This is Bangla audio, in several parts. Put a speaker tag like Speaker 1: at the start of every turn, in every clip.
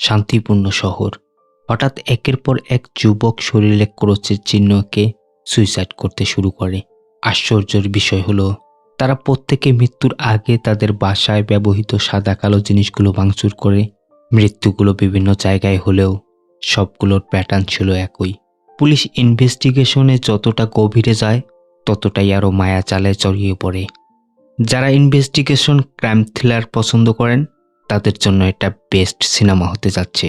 Speaker 1: শান্তিপূর্ণ শহর। হঠাৎ একের পর এক যুবক শরীরে ক্রোচের চিহ্নকে সুইসাইড করতে শুরু করে। আশ্চর্যের বিষয় হলো তারা প্রত্যেকে মৃত্যুর আগে তাদের বাসায় ব্যবহৃত সাদা কালো জিনিসগুলো ভাঙচুর করে। মৃত্যুগুলো বিভিন্ন জায়গায় হলেও সবগুলোর প্যাটার্ন ছিল একই। পুলিশ ইনভেস্টিগেশনে যতটা গভীরে যায় ততটাই আরও মায়াজালে জড়িয়ে পড়ে। যারা ইনভেস্টিগেশন ক্রাইম থ্রিলার পছন্দ করেন তাদের জন্য এটা বেস্ট সিনেমা হতে যাচ্ছে।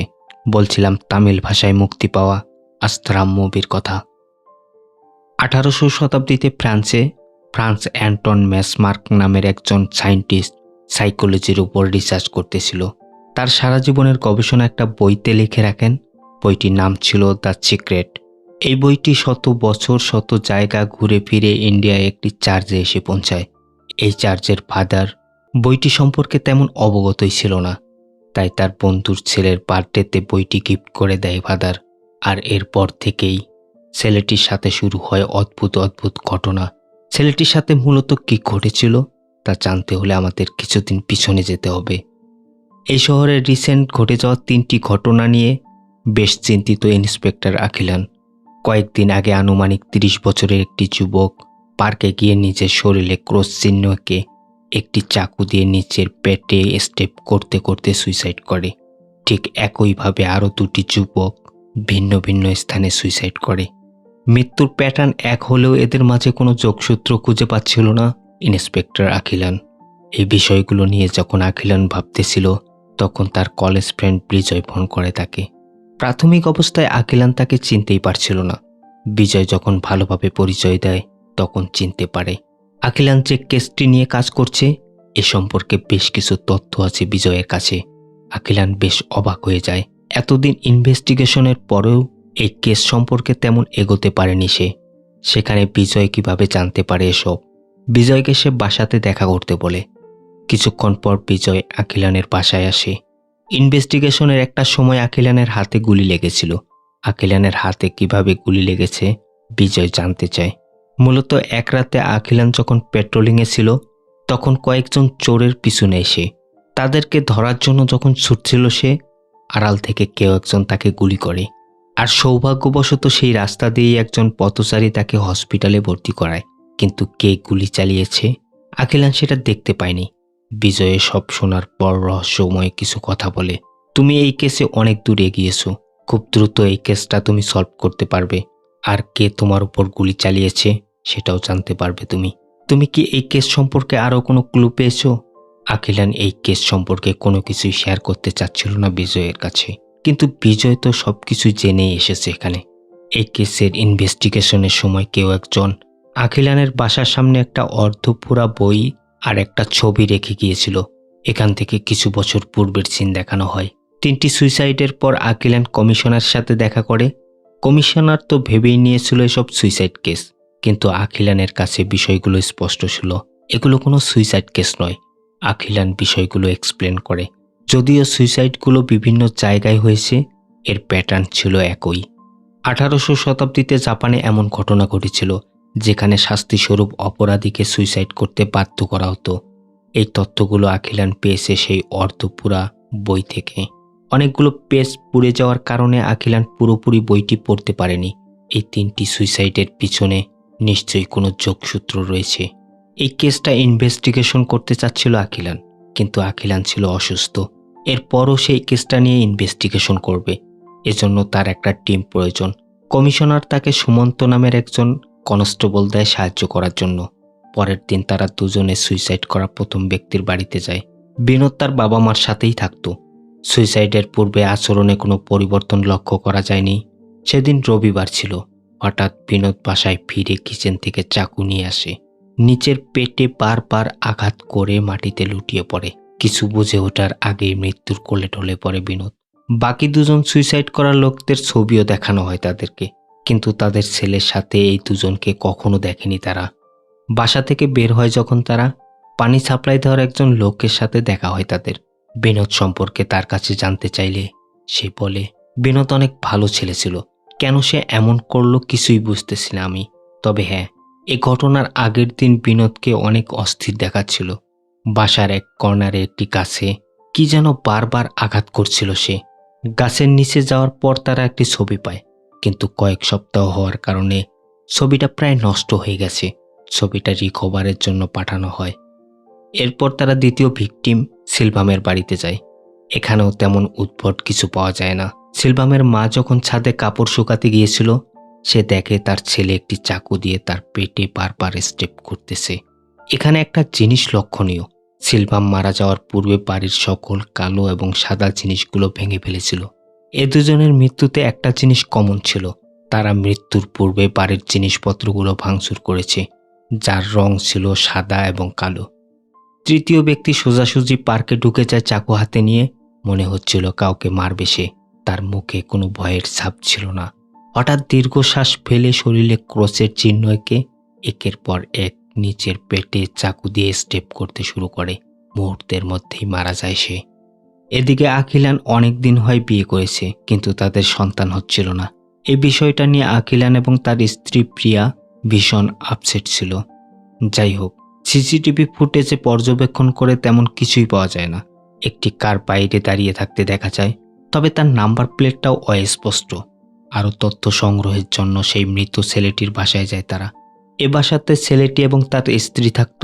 Speaker 1: বলছিলাম তামিল ভাষায় মুক্তি পাওয়া আস্ত্রাম মুভির কথা। 1800 শতাব্দীতে ফ্রান্স অ্যান্টন ম্যাসমার্ক নামের একজন সায়েন্টিস্ট সাইকোলজির উপর রিসার্চ করতেছিল। তার সারা জীবনের গবেষণা একটা বইতে লিখে রাখেন। বইটির নাম ছিল দ্য সিক্রেট। এই বইটি শত বছর শত জায়গা ঘুরে ফিরে ইন্ডিয়ায় একটি চার্চে এসে পৌঁছায়। এই চার্চের ফাদার বইটি সম্পর্কে তেমন অবগতই ছিল না, তাই তার বন্ধুর ছেলের বার্থডেতে বইটি গিফট করে দেয় ফাদার। আর এরপর থেকেই ছেলেটির সাথে শুরু হয় অদ্ভুত অদ্ভুত ঘটনা। ছেলেটির সাথে মূলত কী ঘটেছিল তা জানতে হলে আমাদের কিছুদিন পিছনে যেতে হবে। এই শহরে রিসেন্ট ঘটে যাওয়া 3টি ঘটনা নিয়ে বেশ চিন্তিত ইন্সপেক্টর আখিলান। কয়েকদিন আগে আনুমানিক 30 বছরের একটি যুবক পার্কে গিয়ে নিজের শরীরে ক্রস চিহ্নকে একটি চাকু দিয়ে নিচের পেটে স্টেপ করতে করতে সুইসাইড করে। ঠিক একইভাবে আরও 2টি যুবক ভিন্ন ভিন্ন স্থানে সুইসাইড করে। মৃত্যুর প্যাটার্ন এক হলেও এদের মাঝে কোনো যোগসূত্র খুঁজে পাচ্ছিল না ইন্সপেক্টর আখিলান। এই বিষয়গুলো নিয়ে যখন আখিলান ভাবতেছিল তখন তার কলেজ ফ্রেন্ড বিজয় ফোন করে তাকে। প্রাথমিক অবস্থায় আখিলান তাকে চিনতেই পারছিল না। বিজয় যখন ভালোভাবে পরিচয় দেয় তখন চিনতে পারে। আখিলান যে কেসটি নিয়ে কাজ করছে এ সম্পর্কে বেশ কিছু তথ্য আছে বিজয়ের কাছে। আখিলান বেশ অবাক হয়ে যায়। এতদিন ইনভেস্টিগেশনের পরেও এই কেস সম্পর্কে তেমন এগোতে পারেনি সে। সেখানে বিজয় কিভাবে জানতে পারে এসব? বিজয়কে সে বাসাতে দেখা করতে বলে। কিছুক্ষণ পর বিজয় আখিলানের বাসায় আসে। ইনভেস্টিগেশনের একটা সময় আখিলানের হাতে গুলি লেগেছিল। আখিলানের হাতে কিভাবে গুলি লেগেছে বিজয় জানতে চায়। মূলত এক রাতে আখিলান যখন পেট্রোলিংয়ে ছিল তখন কয়েকজন চোরের পিছনে এসে তাদেরকে ধরার জন্য যখন ছুটছিল সে, আড়াল থেকে কেউ একজন তাকে গুলি করে। আর সৌভাগ্যবশত সেই রাস্তা দিয়েই একজন পথচারী তাকে হসপিটালে ভর্তি করায়। কিন্তু কে গুলি চালিয়েছে আখিলান সেটা দেখতে পায়নি। বিজয়ে সব শোনার পর রহস্যময় কিছু কথা বলে। তুমি এই কেসে অনেক দূর এগিয়েছো, খুব দ্রুত এই কেসটা তুমি সলভ করতে পারবে। আর কে তোমার উপর গুলি চালিয়েছে সেটাও জানতে পারবে তুমি কি এই কেস সম্পর্কে আরও কোনো ক্লু পেয়েছো? আখিলান এই কেস সম্পর্কে কোনো কিছুই শেয়ার করতে চাচ্ছিল না বিজয়ের কাছে, কিন্তু বিজয় তো সব কিছু জেনেই এসেছে এখানে। এই কেসের ইনভেস্টিগেশনের সময় কেউ একজন আখিলানের বাসার সামনে একটা অর্ধপুরা বই আর একটা ছবি রেখে গিয়েছিল। এখান থেকে কিছু বছর পূর্বের সিন দেখানো হয়। 3টি সুইসাইডের পর আখিলান কমিশনার সাথে দেখা করে। কমিশনার তো ভেবেই নিয়েছিল এসব সুইসাইড কেস, কিন্তু আখিলানের কাছে বিষয়গুলো স্পষ্ট ছিল এগুলো কোনো সুইসাইড কেস নয়। আখিলান বিষয়গুলো এক্সপ্লেন করে। যদিও সুইসাইডগুলো বিভিন্ন জায়গায় হয়েছে এর প্যাটার্ন ছিল একই। 1800 শতাব্দীতে জাপানে এমন ঘটনা ঘটেছিল যেখানে শাস্তিস্বরূপ অপরাধীকে সুইসাইড করতে বাধ্য করা হতো। এই তথ্যগুলো আখিলান পেয়েছে সেই অর্ধপুরা বই থেকে। অনেকগুলো পেজ পুড়ে যাওয়ার কারণে আখিলান পুরোপুরি বইটি পড়তে পারেনি। এই 3টি সুইসাইডের পিছনে নিশ্চয়ই কোনো যোগসূত্র রয়েছে। এই কেসটা ইনভেস্টিগেশন করতে চাচ্ছিল আখিলান, কিন্তু আখিলান ছিল অসুস্থ। এরপরও সেই কেসটা নিয়ে ইনভেস্টিগেশন করবে, এজন্য তার একটা টিম প্রয়োজন। কমিশনার তাকে সুমন্ত নামের একজন কনস্টেবল দেয় সাহায্য করার জন্য। পরের দিন তারা দুজনে সুইসাইড করা প্রথম ব্যক্তির বাড়িতে যায়। বিনোদ তার বাবা মার সাথেই থাকতো। সুইসাইডের পূর্বে আচরণে কোনো পরিবর্তন লক্ষ্য করা যায়নি। সেদিন রবিবার ছিল। হঠাৎ বিনোদ বাসায় ফিরে কিচেন থেকে চাকু নিয়ে আসে। নিচের পেটে বারবার আঘাত করে মাটিতে লুটিয়ে পড়ে। কিছু বুঝে ওঠার আগেই মৃত্যুর কোলে ঢলে পড়ে বিনোদ। বাকি দুজন সুইসাইড করা লোকদের ছবিও দেখানো হয় তাদেরকে, কিন্তু তাদের ছেলের সাথে এই দুজনকে কখনো দেখেনি তারা। বাসা থেকে বের হয় যখন তারা, পানি সাপ্লাই দেওয়ার একজন লোকের সাথে দেখা হয় তাদের। বিনোদ সম্পর্কে তার কাছে জানতে চাইলে সে বলে বিনোদ অনেক ভালো ছেলে ছিল, কেন সে এমন করলো কিছুই বুঝতেছি না আমি। তবে হ্যাঁ, এই ঘটনার আগের দিন বিনোদকে অনেক অস্থির দেখাচ্ছিল। বাসার এক কর্নারে একটি গাছে কি যেন বারবার আঘাত করছিল সে। গাছের নিচে যাওয়ার পর তারা একটি ছবি পায়, কিন্তু কয়েক সপ্তাহ হওয়ার কারণে ছবিটা প্রায় নষ্ট হয়ে গেছে। ছবিটা রিকভারের জন্য পাঠানো হয়। এরপর তারা দ্বিতীয় ভিকটিম সিলভামের বাড়িতে যায়। এখানেও তেমন উদ্ভট কিছু পাওয়া যায় না। সিলভামের মা যখন ছাদে কাপড় শুকাতে গিয়েছিল, সে দেখে তার ছেলে একটি চাকু দিয়ে তার পেটে বারবার স্টেপ করতেছে। এখানে একটা জিনিস লক্ষণীয়, সিলভাম মারা যাওয়ার পূর্বে বাড়ির সকল কালো এবং সাদা জিনিসগুলো ভেঙে ফেলেছিল। এ দুজনের মৃত্যুতে একটা জিনিস কমন ছিল, তারা মৃত্যুর পূর্বে বাড়ির জিনিসপত্রগুলো ভাঙচুর করেছে, যার রং ছিল সাদা এবং কালো। তৃতীয় ব্যক্তি সোজাসুজি পার্কে ঢুকে যায় চাকু হাতে নিয়ে। মনে হচ্ছিল কাউকে মারবে সে। তার মুখে কোনো ভয়ের ছাপ ছিল না। হঠাৎ দীর্ঘশ্বাস ফেলে শরীরে ক্রসের চিহ্ন এঁকে একের পর এক নিচের পেটে চাকু দিয়ে স্টেপ করতে শুরু করে। মুহূর্তের মধ্যেই মারা যায় সে। এদিকে আখিলান অনেক দিন হয় বিয়ে করেছে, কিন্তু তাদের সন্তান হচ্ছিল না। এই বিষয়টা নিয়ে আখিলান এবং তার স্ত্রী প্রিয়া ভীষণ আপসেট ছিল। যাই হোক, সিসিটিভি ফুটেজে পর্যবেক্ষণ করে তেমন কিছুই পাওয়া যায় না। একটি কার বাইরে দাঁড়িয়ে থাকতে দেখা যায়, তবে তার নাম্বার প্লেটটাও অস্পষ্ট। আরও তথ্য সংগ্রহের জন্য সেই মৃত ছেলেটির বাসায় যায় তারা। এ বাসাতে ছেলেটি এবং তার স্ত্রী থাকত।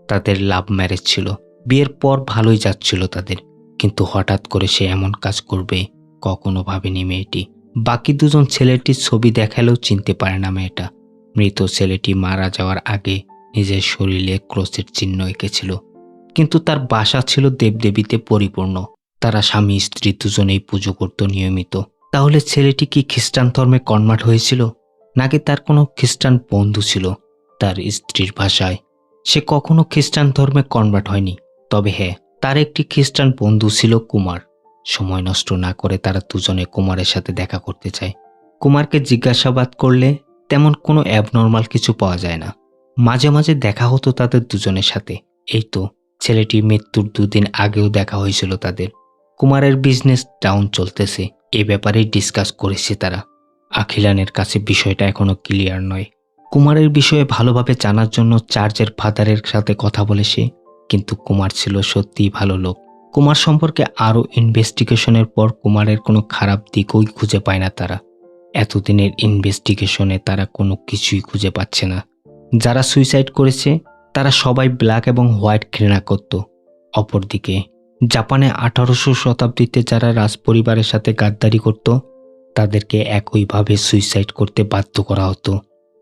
Speaker 1: তাদের লাভ ম্যারেজ ছিল। বিয়ের পর ভালোই যাচ্ছিল তাদের, কিন্তু হঠাৎ করে সে এমন কাজ করবে কখনো ভাবেনি মেয়েটি। বাকি দুজন ছেলেটির ছবি দেখালেও চিনতে পারে না মেয়েটা। মৃত ছেলেটি মারা যাওয়ার আগে নিজের শরীরে ক্রসের চিহ্ন এঁকেছিল, কিন্তু তার বাসা ছিল দেবদেবীতে পরিপূর্ণ। তারা স্বামী স্ত্রী দুজনেই পুজো করত নিয়মিত। তাহলে ছেলেটি কি খ্রিস্টান ধর্মে কনভার্ট হয়েছিল, নাকি তার কোনো খ্রিস্টান বন্ধু ছিল? তার স্ত্রীর ভাষায় সে কখনো খ্রিস্টান ধর্মে কনভার্ট হয়নি, তবে হ্যাঁ, তার একটি খ্রিস্টান বন্ধু ছিল কুমার। সময় নষ্ট না করে তারা দুজনে কুমারের সাথে দেখা করতে চায়। কুমারকে জিজ্ঞাসাবাদ করলে তেমন কোনো অ্যাবনর্মাল কিছু পাওয়া যায় না। মাঝে মাঝে দেখা হতো তাদের দুজনের সাথে। এই তো, ছেলেটির মৃত্যুর 2 দিন আগেও দেখা হয়েছিল তাদের। কুমারের বিজনেস ডাউন চলতেছে, এ ব্যাপারেই ডিসকাস করেছে তারা। আখিলানের কাছে বিষয়টা এখনো ক্লিয়ার নয়। কুমারের বিষয়ে ভালোভাবে জানার জন্য চার্চের ফাদারের সাথে কথা বলে সে, কিন্তু কুমার ছিল সত্যিই ভালো লোক। কুমার সম্পর্কে আরও ইনভেস্টিগেশনের পর কুমারের কোনো খারাপ দিকই খুঁজে পায় না তারা। এতদিনের ইনভেস্টিগেশনে তারা কোনো কিছুই খুঁজে পাচ্ছে না। যারা সুইসাইড করেছে তারা সবাই ব্ল্যাক এবং হোয়াইট ঘৃণা করত। অপরদিকে জাপানে 1800 শতাব্দীতে যারা রাজপরিবারের সাথে গাদ্দারি করত, তাদেরকে একইভাবে সুইসাইড করতে বাধ্য করা হতো।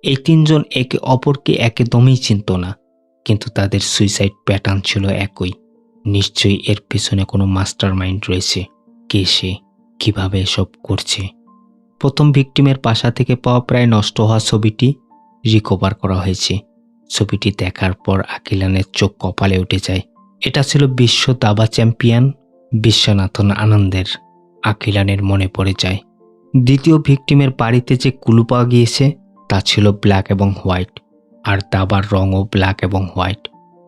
Speaker 1: এই 3 জন একে অপরকে একদমই চিনত না, কিন্তু তাদের সুইসাইড প্যাটার্ন ছিল একই। নিশ্চয়ই এর পিছনে কোনো মাস্টার মাইন্ড রয়েছে। কে সে, কিভাবে এসব করছে? প্রথম ভিকটিমের বাসা থেকে পাওয়া প্রায় নষ্ট হওয়া ছবিটি রিকভার করা হয়েছে। ছবিটি দেখার পর আখিলানের চোখ কপালে উঠে যায়। এটা ছিল বিশ্ব দাবা চ্যাম্পিয়ন বিশ্বনাথন আনন্দের। আখিলানের মনে পড়ে যায় দ্বিতীয় ভিকটিমের বাড়িতে যে কুলু পাওয়া গিয়েছে তা ছিল ব্ল্যাক এবং হোয়াইট, আর দাবার রঙও ব্ল্যাক এবং হোয়াইট।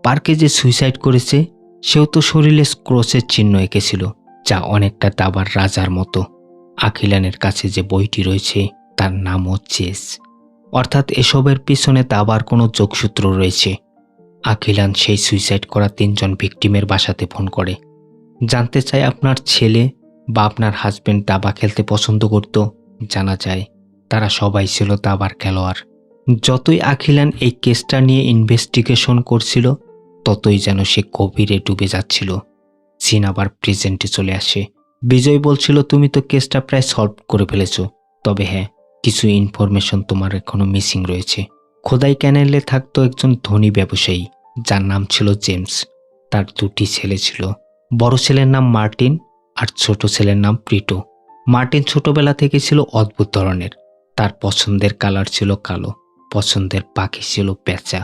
Speaker 1: পার্কে যে সুইসাইড করেছে সেও তো শরীরে ক্রসের চিহ্ন এঁকেছিল, যা অনেকটা দাবার রাজার মতো। আখিলানের কাছে যে বইটি রয়েছে তার নামও চেস, অর্থাৎ এসবের পিছনে দাবার কোনো যোগসূত্র রয়েছে। আখিলান সেই সুইসাইড করা 3 জন ভিকটিমের বাসাতে ফোন করে। জানতে চায় আপনার ছেলে বা আপনার হাজবেন্ড দাবা খেলতে পছন্দ করত। জানা যায় তারা সবাই ছিল দাবার খেলোয়াড়। যতই আখিলান এই কেসটা নিয়ে ইনভেস্টিগেশন করছিল, ততই যেন সে গভীরে ডুবে যাচ্ছিল। সিন আবার প্রেজেন্টে চলে আসে। বিজয় বলছিল, তুমি তো কেসটা প্রায় সলভ করে ফেলেছো, তবে হ্যাঁ, কিছু ইনফরমেশন তোমার এখনো মিসিং রয়েছে। খোদাই ক্যানেলে থাকতো একজন ধনী ব্যবসায়ী, যার নাম ছিল জেমস। তার 2টি ছেলে ছিল। বড় ছেলের নাম মার্টিন আর ছোট ছেলের নাম প্রিটো। মার্টিন ছোটবেলা থেকে ছিল অদ্ভুত ধরনের। তার পছন্দের কালার ছিল কালো, পছন্দের পাখি ছিল পেঁচা।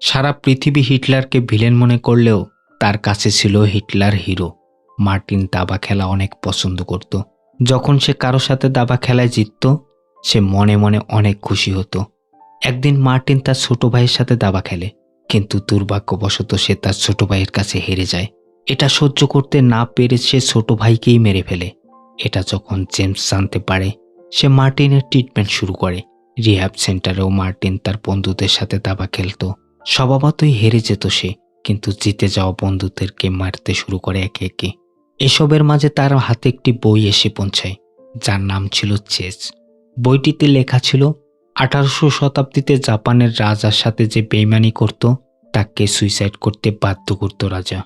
Speaker 1: সারা পৃথিবী হিটলারকে ভিলেন মনে করলেও তার কাছে ছিল হিটলার হিরো। মার্টিন দাবা খেলা অনেক পছন্দ করত। যখন সে কারো সাথে দাবা খেলায় জিতত, সে মনে মনে অনেক খুশি হতো। একদিন মার্টিন তার ছোট ভাইয়ের সাথে দাবা খেলে, কিন্তু দুর্ভাগ্যবশত সে তার ছোট ভাইয়ের কাছে হেরে যায়। এটা সহ্য করতে না পেরে সে ছোট ভাইকেই মেরে ফেলে। এটা যখন জেমস জানতে পারে, সে মার্টিনের ট্রিটমেন্ট শুরু করে। রিহ্যাব সেন্টারেও মার্টিন তার বন্ধুদের সাথে দাবা খেলত। স্বভাবতই হেরে যেত সে, কিন্তু জিতে যাওয়া বন্ধুদেরকে মারতে শুরু করে একে একে। এসবের মাঝে তার হাতে একটি বই এসে পৌঁছায়, যার নাম ছিল চেস। বইটিতে লেখা ছিল 1800 শতাব্দীতে জাপানের রাজার সাথে যে বেইমানি করত তাকে সুইসাইড করতে বাধ্য করত রাজা।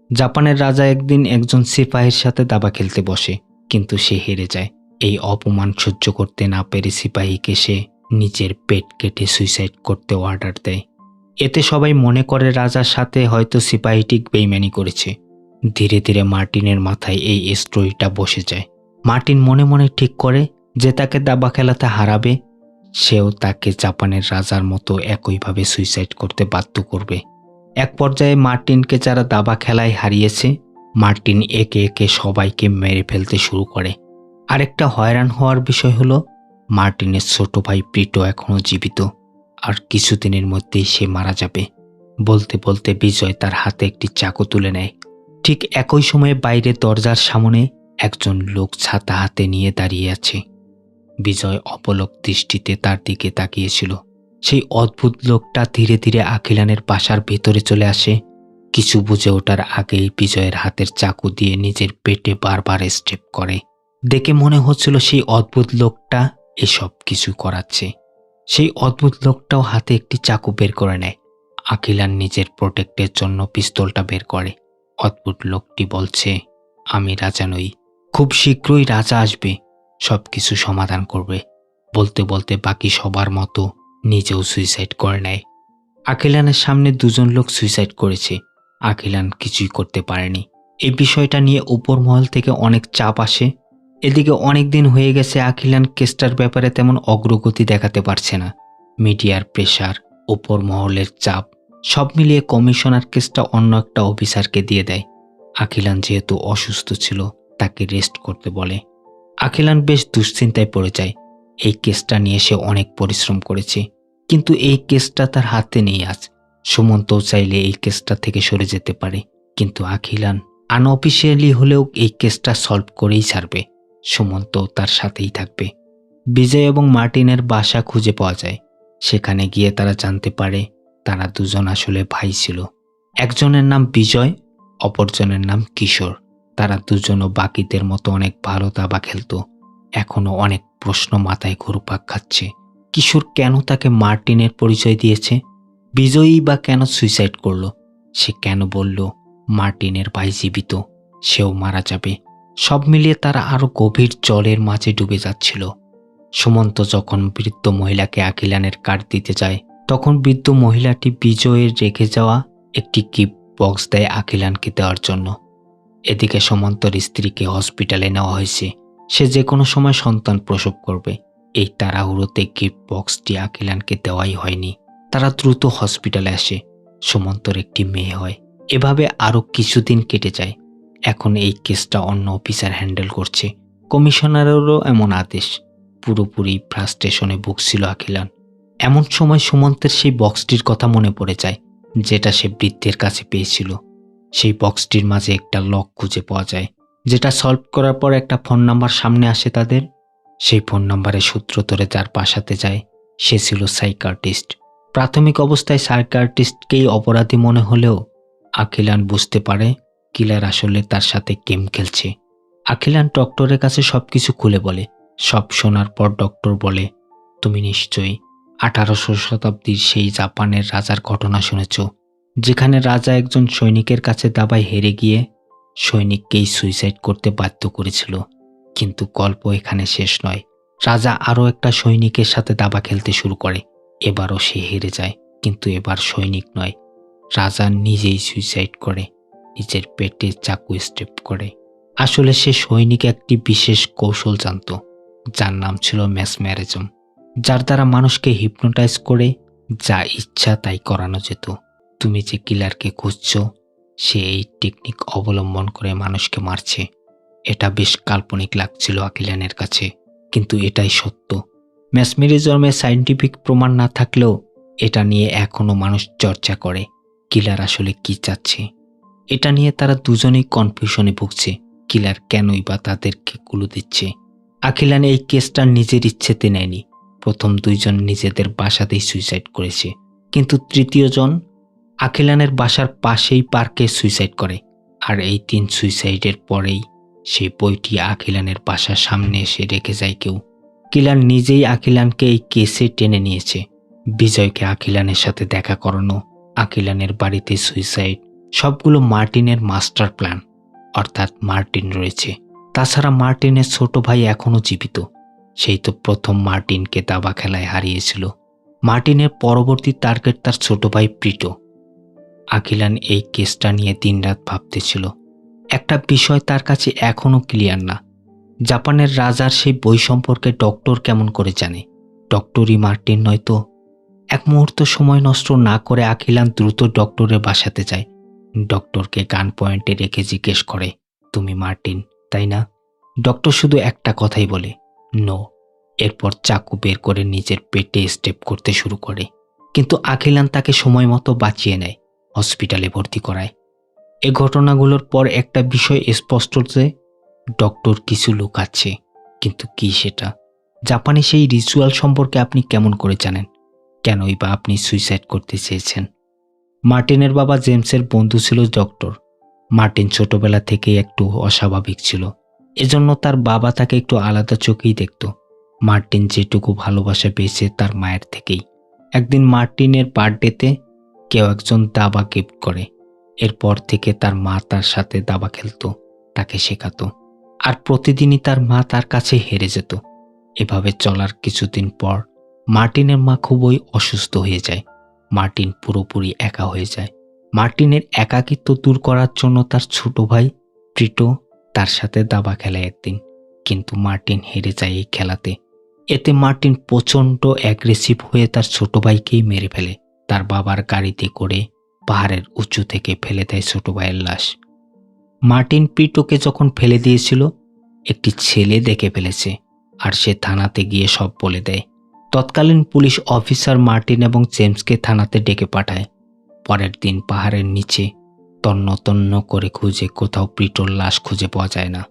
Speaker 1: জাপানের রাজা একদিন একজন সিপাহীর সাথে দাবা খেলতে বসে, কিন্তু সে হেরে যায়। এই অপমান সহ্য করতে না পেরে সিপাহীকে সে নিজের পেট কেটে সুইসাইড করতে অর্ডার দেয়। এতে সবাই মনে করে রাজার সাথে হয়তো সিপাহীটি বেইমানি করেছে। ধীরে ধীরে মার্টিনের মাথায় এই স্টোরিটা বসে যায়। মার্টিন মনে মনে ঠিক করে যে তাকে দাবা খেলাতে হারাবে সেও তাকে জাপানের রাজার মতো একইভাবে সুইসাইড করতে বাধ্য করবে। এক পর্যায়ে মার্টিনকে যারা দাবা খেলায় হারিয়েছে, মার্টিন একে একে সবাইকে মেরে ফেলতে শুরু করে। আরেকটা হয়রান হওয়ার বিষয় হলো মার্টিনের ছোট ভাই প্রিটো এখনও জীবিত, আর কিছুদিনের মধ্যেই সে মারা যাবে। বলতে বলতে বিজয় তার হাতে একটি চাকু তুলে নেয়। ঠিক একই সময়ে বাইরে দরজার সামনে একজন লোক ছাতা হাতে নিয়ে দাঁড়িয়ে আছে। বিজয় অপলক দৃষ্টিতে তার দিকে তাকিয়েছিল। সেই অদ্ভুত লোকটা ধীরে ধীরে আখিলানের বাসার ভেতরে চলে আসে। কিছু বুঝে ওঠার আগেই বিজয়ের হাতের চাকু দিয়ে নিজের পেটে বারবার স্টেপ করে। দেখে মনে হচ্ছিল সেই অদ্ভুত লোকটা এসব কিছু করাচ্ছে। সেই অদ্ভুত লোকটাও হাতে একটি চাকু বের করে নেয়। আখিলান নিজের প্রোটেক্টের জন্য পিস্তলটা বের করে। অদ্ভুত লোকটি বলছে, আমি রাজা নই, খুব শীঘ্রই রাজা আসবে, সবকিছু সমাধান করবে। বলতে বলতে বাকি সবার মতো নিজেও সুইসাইড করে নেয়। আখিলানের সামনে দুজন লোক সুইসাইড করেছে, আখিলান কিছুই করতে পারেনি। এই বিষয়টা নিয়ে উপর মহল থেকে অনেক চাপ আসে। এদিকে অনেক দিন হয়ে গেছে আখিলান কেসটার ব্যাপারে তেমন অগ্রগতি দেখাতে পারছে না। মিডিয়ার প্রেশার, উপর মহলের চাপ, সব মিলিয়ে কমিশনার কেসটা অন্য একটা অফিসারকে দিয়ে দেয়। আখিলান যেহেতু অসুস্থ ছিল, তাকে রেস্ট করতে বলে। আখিলান বেশ দুশ্চিন্তায় পড়ে যায়। এই কেসটা নিয়ে সে অনেক পরিশ্রম করেছে, কিন্তু এই কেসটা তার হাতে নেই আজ। সুমন্তও চাইলে এই কেসটা থেকে সরে যেতে পারে, কিন্তু আখিলান আনঅফিসিয়ালি হলেও এই কেসটা সলভ করেই ছাড়বে। সুমন্তও তার সাথেই থাকবে। বিজয় এবং মার্টিনের বাসা খুঁজে পাওয়া যায়। সেখানে গিয়ে তারা জানতে পারে তারা দুজন আসলে ভাই ছিল। একজনের নাম বিজয়, অপরজনের নাম কিশোর। তারা দুজনও বাকিদের মতো অনেক ভালো দাবা খেলতো। এখনো অনেক প্রশ্ন মাথায় ঘুরপাক খাচ্ছে। কিশোর কেন তাকে মার্টিনের পরিচয় দিয়েছে? বিজয়ী বা কেন সুইসাইড করলো? সে কেন বলল মার্টিনের ভাই জীবিত, সেও মারা যাবে? সব মিলিয়ে তারা আরো গভীর জলের মাঝে ডুবে যাচ্ছিল। সুমন্ত যখন বৃদ্ধ মহিলাকে আখিলানের কার্ড দিতে যায়, তখন বৃদ্ধ মহিলাটি বিজয়ের রেখে যাওয়া একটি গিফট বক্স দেয় আখিলানকে দেওয়ার জন্য। এদিকে সুমন্তর স্ত্রীকে হসপিটালে নেওয়া হয়েছে। সে যে কোনো সময় সন্তান প্রসব করবে। এই তাড়াহুড়োতে গিফট বক্সটি আখিলানকে দেওয়াই হয়নি। তারা দ্রুত হসপিটালে আসে। সুমন্তর একটি মেয়ে হয়। এভাবে আরও কিছুদিন কেটে যায়। এখন এই কেসটা অন্য অফিসার হ্যান্ডেল করছে। কমিশনারেরও এমন আদেশ। পুরোপুরি ফ্রাস্ট্রেশনে ভুগছিল আখিলান। এমন সময় সুমন্তের সেই বক্সটির কথা মনে পড়ে যায়, যেটা সে বৃদ্ধের কাছে পেয়েছিল। সেই বক্সটির মাঝে একটা লক খুঁজে পাওয়া যায়, যেটা সলভ করার পর একটা ফোন নাম্বার সামনে আসে তাদের। সেই ফোন নাম্বারে সূত্র ধরে যার বাসাতে যায় সে ছিল সাইকিয়াট্রিস্ট। প্রাথমিক অবস্থায় সাইকিয়াট্রিস্টকেই অপরাধী মনে হলেও আখিলান বুঝতে পারে কিলার আসলে তার সাথে গেম খেলছে। আখিলান ডক্টরের কাছে সবকিছু খুলে বলে। সব শোনার পর ডক্টর বলে, তুমি নিশ্চয়ই 1800 শতাব্দীর সেই জাপানের রাজার ঘটনা শুনেছ, যেখানে রাজা একজন সৈনিকের কাছে দাবায় হেরে গিয়ে সৈনিককেই সুইসাইড করতে বাধ্য করেছিল। কিন্তু গল্প এখানে শেষ নয়। রাজা আরও একটা সৈনিকের সাথে দাবা খেলতে শুরু করে। এবারও সে হেরে যায়, কিন্তু এবার সৈনিক নয়, রাজা নিজেই সুইসাইড করে, নিজের পেটে চাকু স্টেপ করে। আসলে সে সৈনিক একটি বিশেষ কৌশল জানত, যার নাম ছিল মেসমেরিজম, যার দ্বারা মানুষকে হিপনোটাইজ করে যা ইচ্ছা তাই করানো যেত। তুমি যে কিলারকে খুঁজছ, সে এই টেকনিক অবলম্বন করে মানুষকে মারছে। এটা বেশ কাল্পনিক লাগছিল আখিলানের কাছে, কিন্তু এটাই সত্য। মেসমেরিজমের সায়েন্টিফিক প্রমাণ না থাকলেও এটা নিয়ে এখনও মানুষ চর্চা করে। কিলার আসলে কি চাচ্ছে, এটা নিয়ে তারা দুজনেই কনফিউশনে ভুগছে। কিলার কেনই বা তাদেরকে ক্লু দিচ্ছে। আখিলান এই কেসটা নিজের ইচ্ছেতে নেয়নি। প্রথম দুইজন নিজেদের বাসাতেই সুইসাইড করেছে, কিন্তু তৃতীয় জন আখিলানের বাসার পাশেই পার্কে সুইসাইড করে। আর এই 3 সুইসাইডের পরেই সেই বইটি আখিলানের বাসার সামনে এসে রেখে যায় কেউ। কিলার নিজেই আখিলানকে এই কেসে টেনে নিয়েছে। বিজয়কে আখিলানের সাথে দেখা করানো, আখিলানের বাড়িতে সুইসাইড, সবগুলো মার্টিনের মাস্টার প্ল্যান। অর্থাৎ মার্টিন রয়েছে। তাছাড়া মার্টিনের ছোট ভাই এখনও জীবিত। সেই তো প্রথম মার্টিনকে দাবা খেলায় হারিয়েছিল। মার্টিনের পরবর্তী টার্গেট তার ছোট ভাই প্রিটো। আখিলান এই কেসটা নিয়ে দিনরাত ভাবতেছিল। একটা বিষয় তার কাছে এখনও ক্লিয়ার না, জাপানের রাজার সেই বই সম্পর্কে ডক্টর কেমন করে জানে? ডক্টরই মার্টিন নয়তো? এক মুহূর্ত সময় নষ্ট না করে আখিলান দ্রুত ডক্টরের বাসাতে যায়। ডক্টরকে গান পয়েন্টে রেখে জিজ্ঞেস করে, তুমি মার্টিন তাই না? ডক্টর শুধু একটা কথাই বলে, নো। এরপর চাকু বের করে নিজের পেটে স্টেপ করতে শুরু করে। কিন্তু আখিলান তাকে সময় মতো বাঁচিয়ে নেয়, হসপিটালে ভর্তি করায়। এ ঘটনাগুলোর পর একটা বিষয় স্পষ্ট যে ডক্টর কিছু লুকাচ্ছে। কিন্তু কি সেটা? জাপানে সেই রিচুয়াল সম্পর্কে আপনি কেমন করে জানেন? কেনই বা আপনি সুইসাইড করতে চেয়েছেন? মার্টিনের বাবা জেমসের বন্ধু ছিল ডক্টর। মার্টিন ছোটবেলা থেকেই একটু অস্বাভাবিক ছিল, এজন্য তার বাবা তাকে একটু আলাদা চোখেই দেখত। মার্টিন যেটুকু ভালোবাসা পেয়েছে তার মায়ের থেকেই। একদিন মার্টিনের বার্থডেতে কেউ একজন দাবা গিফট করে। এরপর থেকে তার মা তার সাথে দাবা খেলতো, তাকে শেখাতো, আর প্রতিদিনই তার মা তার কাছে হেরে যেত। এভাবে চলার কিছুদিন পর মার্টিনের মা খুবই অসুস্থ হয়ে যায়। মার্টিন পুরোপুরি একা হয়ে যায়। মার্টিনের একাকিত্ব দূর করার জন্য তার ছোট ভাই প্রিটো তার সাথে দাবা খেলায় একদিন, কিন্তু মার্টিন হেরে যায় এই খেলাতে। এতে মার্টিন প্রচণ্ড অ্যাগ্রেসিভ হয়ে তার ছোট ভাইকেই মেরে ফেলে। তার বাবার গাড়িতে করে পাহাড়ের উঁচু থেকে ফেলে দেয় ছোট ভাইয়ের লাশ। মার্টিন প্রিটোকে যখন ফেলে দিয়েছিল, একটি ছেলে দেখে ফেলেছে, আর সে থানাতে গিয়ে সব বলে দেয়। তৎকালীন পুলিশ অফিসার মার্টিন এবং জেমসকে থানাতে ডেকে পাঠায়। পরের দিন পাহাড়ের নিচে তন্ন তন্ন করে খুঁজে কোথাও প্রিটোর লাশ খুঁজে পাওয়া যায় না।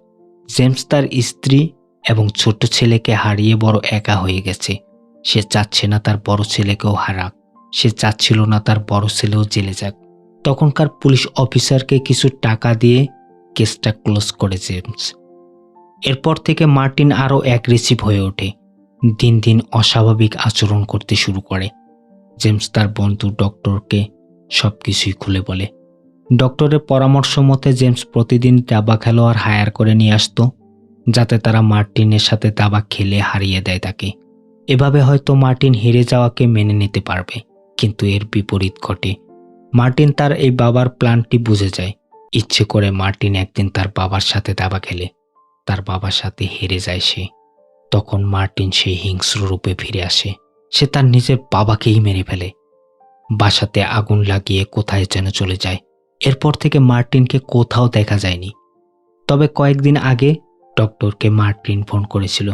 Speaker 1: জেমস তার স্ত্রী এবং ছোট ছেলেকে হারিয়ে বড় একা হয়ে গেছে। সে চাচ্ছে না তার বড় ছেলেকেও হারাক, সে চাচ্ছিল না তার বড় ছেলেও জেলে যাক। তখনকার পুলিশ অফিসারকে কিছু টাকা দিয়ে কেসটা ক্লোজ করে জেমস। এরপর থেকে মার্টিন আরও অ্যাগ্রেসিভ হয়ে ওঠে, দিন দিন অস্বাভাবিক আচরণ করতে শুরু করে। জেমস তার বন্ধু ডক্টরকে সব কিছুই খুলে বলে। ডক্টরের পরামর্শ মতে জেমস প্রতিদিন দাবা খেলোয়াড় হায়ার করে নিয়ে আসতো, যাতে তারা মার্টিনের সাথে দাবা খেলে হারিয়ে দেয় তাকে। এভাবে হয়তো মার্টিন হেরে যাওয়াকে মেনে নিতে পারবে। কিন্তু এর বিপরীত ঘটে। মার্টিন তার এই বাবার প্ল্যানটি বুঝে যায়। ইচ্ছে করে মার্টিন একদিন তার বাবার সাথে দাবা খেলে, তার বাবার সাথে হেরে যায় সে। তখন মার্টিন সেই হিংস্র রূপে ফিরে আসে। সে তার নিজের বাবাকেই মেরে ফেলে, বাসাতে আগুন লাগিয়ে কোথায় যেন চলে যায়। এরপর থেকে মার্টিনকে কোথাও দেখা যায়নি। তবে কয়েকদিন আগে ডক্টরকে মার্টিন ফোন করেছিল।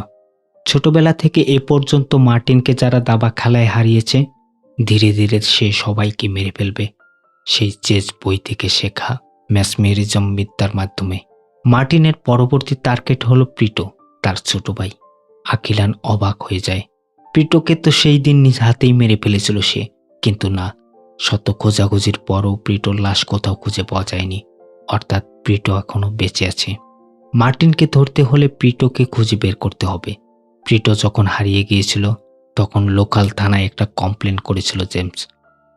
Speaker 1: ছোটবেলা থেকে এ পর্যন্ত মার্টিনকে যারা দাবা খেলায় হারিয়েছে, ধীরে ধীরে সে সবাইকে মেরে ফেলবে, সেই চেস বই থেকে শেখা ম্যাসমেরিজম বিদ্যার মাধ্যমে। মার্টিনের পরবর্তী টার্গেট হলো প্রিটো, তার ছোট ভাই। আখিলান অবাক হয়ে যায়। প্রিটোকে তো সেই দিন নিজ হাতেই মেরে ফেলেছিল সে, কিন্তু না, শত খোঁজাখুঁজির পরও প্রিটোর লাশ কোথাও খুঁজে পাওয়া যায়নি। অর্থাৎ প্রিটো এখনো বেঁচে আছে। মার্টিনকে ধরতে হলে প্রিটোকে খুঁজে বের করতে হবে। প্রিটো যখন হারিয়ে গিয়েছিল তখন লোকাল থানায় একটা কমপ্লেন করেছিল জেমস।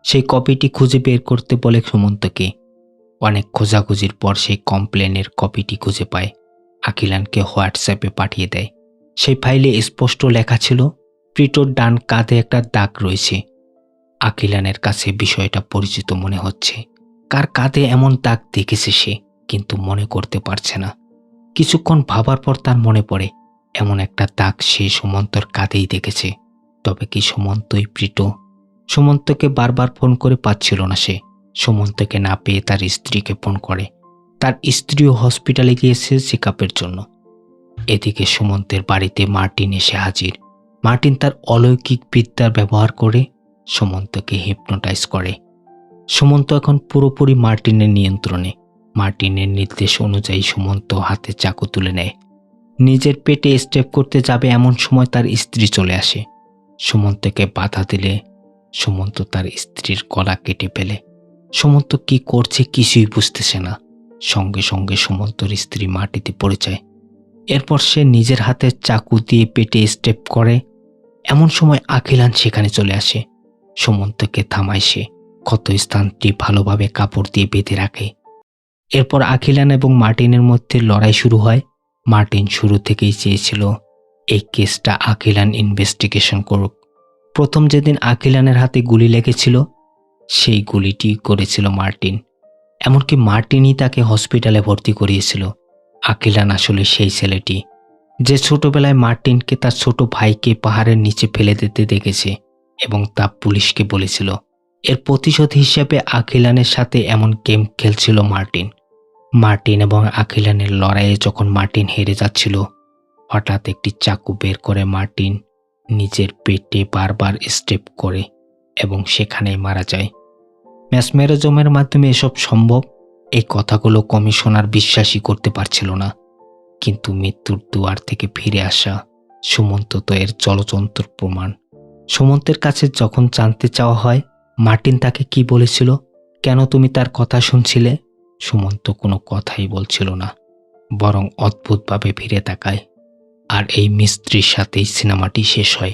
Speaker 1: সেই কপিটি খুঁজে বের করতে বলে সুমন্তকে। অনেক খোঁজাখুঁজির পর সেই কমপ্লেনের কপিটি খুঁজে পায়, আখিলানকে হোয়াটসঅ্যাপে পাঠিয়ে দেয়। সেই ফাইলে স্পষ্ট লেখা ছিল প্রিটোর ডান কাঁধে একটা দাগ রয়েছে। আখিলানের কাছে বিষয়টা পরিচিত মনে হচ্ছে। কার কাঁধে এমন দাগ দেখেছে সে, কিন্তু মনে করতে পারছে না। কিছুক্ষণ ভাবার পর তার মনে পড়ে এমন একটা দাগ সে সুমন্তর কাঁধেই দেখেছে। তবে কি সুমন্তই প্রিটো? সুমন্তকে বারবার ফোন করে পাচ্ছিল না সে। সুমন্তকে না পেয়ে তার স্ত্রীকে ফোন করে। তার স্ত্রীও হসপিটালে গিয়েছে চেকআপের জন্য। এদিকে সুমন্তের বাড়িতে মার্টিন এসে হাজির। মার্টিন তার অলৌকিক বিদ্যার ব্যবহার করে সুমন্তকে হিপনোটাইজ করে। সুমন্ত এখন পুরোপুরি মার্টিনের নিয়ন্ত্রণে। মার্টিনের নির্দেশ অনুযায়ী সুমন্ত হাতে চাকু তুলে নেয়। নিজের পেটে স্টেপ করতে যাবে এমন সময় তার স্ত্রী চলে আসে। সুমন্তকে বাধা দিলে সুমন্ত তার স্ত্রীর গলা কেটে ফেলে। সুমন্ত কি করছে কিছুই বুঝতেছে না। সঙ্গে সঙ্গে সুমন্তর স্ত্রী মাটিতে পড়ে যায়। এরপর সে নিজের হাতে চাকু দিয়ে পেটে স্টেপ করে। এমন সময় আখিলান সেখানে চলে আসে। সুমন্তকে থামায় সে। ক্ষতস্থানটি ভালোভাবে কাপড় দিয়ে বেঁধে রাখে। এরপর আখিলান এবং মার্টিনের মধ্যে লড়াই শুরু হয়। মার্টিন শুরু থেকেই চেয়েছিল এই কেসটা আখিলান ইনভেস্টিগেশন করুক। প্রথম যেদিন আখিলানের হাতে গুলি লেগেছিল সেই গুলিটি করেছিল মার্টিন। এমনকি মার্টিনই তাকে হসপিটালে ভর্তি করিয়েছিল। আখিলান আসলে সেই ছেলেটি যে ছোটবেলায় মার্টিনকে তার ছোট ভাইকে পাহাড়ের নিচে ফেলে দিতে দেখেছে এবং তা পুলিশকে বলেছিল। এর প্রতিশোধ হিসেবে আখিলানের সাথে এমন গেম খেলছিল মার্টিন। মার্টিন এবং আখিলানের লড়াইয়ে যখন মার্টিন হেরে যাচ্ছিল, হঠাৎ একটি চাকু বের করে মার্টিন নিজের পেটে বারবার স্টেপ করে এবং সেখানেই মারা যায়। ম্যাসমেরিজমের মাধ্যমে এসব সম্ভব, এই কথাগুলো কমিশনার বিশ্বাসই করতে পারছিল না। কিন্তু মৃত্যুর দুয়ার থেকে ফিরে আসা সুমন্ত তো এর জলযন্ত্র প্রমাণ। সুমন্তের কাছে যখন জানতে চাওয়া হয় মার্টিন তাকে কি বলেছিল, কেন তুমি তার কথা শুনছিলে, সুমন্ত কোনো কথাই বলছিল না, বরং অদ্ভুতভাবে ফিরে তাকায়। আর এই মিস্ত্রির সাথেই সিনেমাটি শেষ হয়।